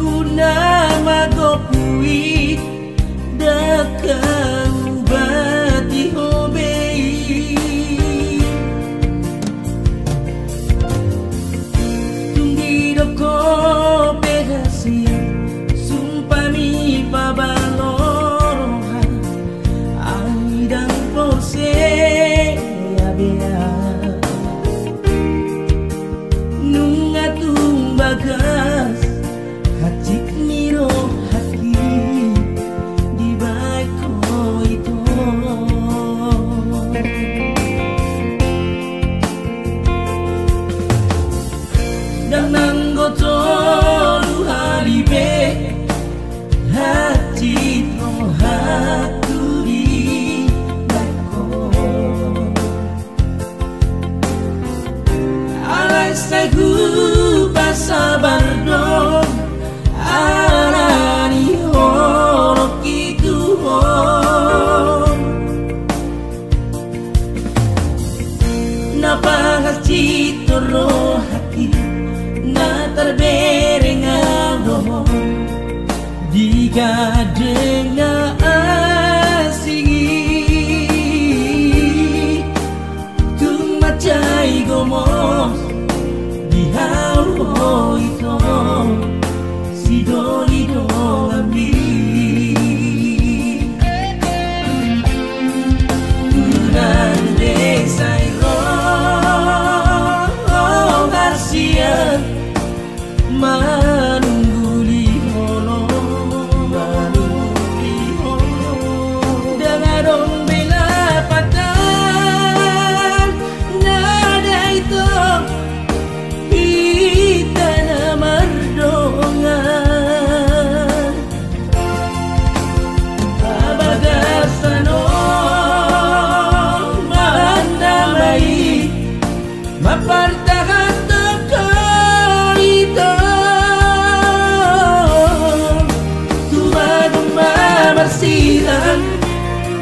Una magopui dakau bati hobei Tunggi doko pegasia Sumpami pabaloroha Aidang pose abea Nunga tumbagas Hacik miro haki di baiko itu Dan nanggoto luhalibe hati no hatu di baiko Alai sagu pasabar dong Arani horok itu Napakas cito roh hati Na terbereng adoh Diga denga asingi Tumacai gomos Di hau itu Si doli dong ambi Tunan desai roh Garcia Manunggu lihono Dengan dong bela patan Nada itu Kita namardongan Abadasano Mandamai Mapartahan toko itu Tumagumba bersilang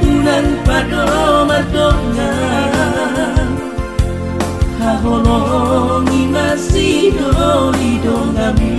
Tunan pado madongan Haholongi masih doli dongami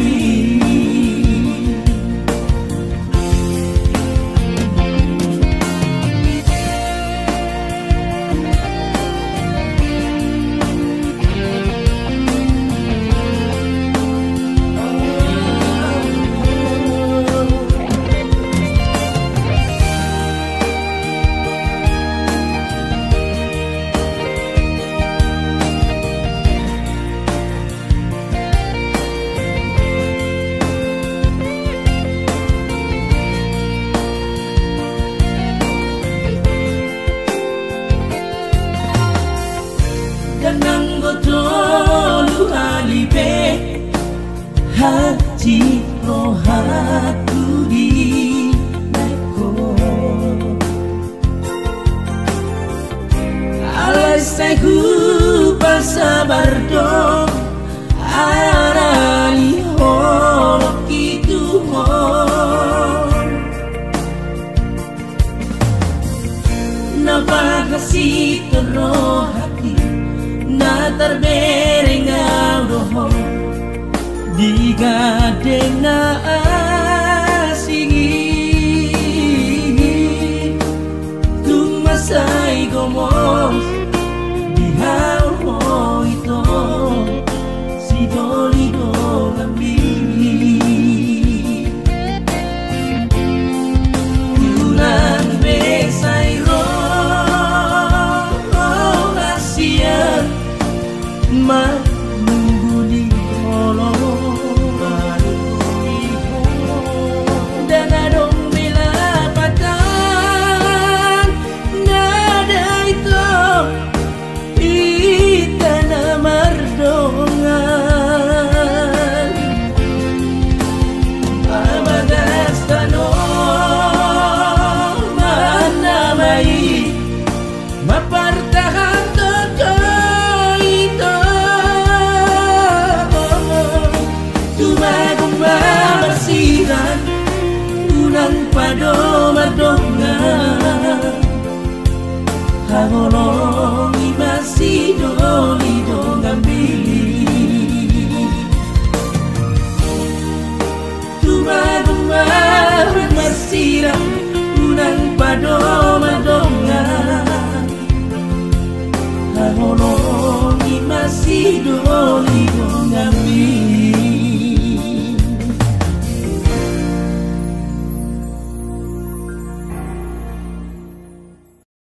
Hati rohatu di baiko Alai sagu pasabar dong Arani horok itu Napakas itu roh hati Na terbereng adoh Diga denga asingi Tumasai gomos Di hau itu Si doli dongambi Tulang besai roh Asia Menunggu di kolong Pado madonga Hagolongi masih doli dongambi Tu pado madonga Haholongi masih doli ngambil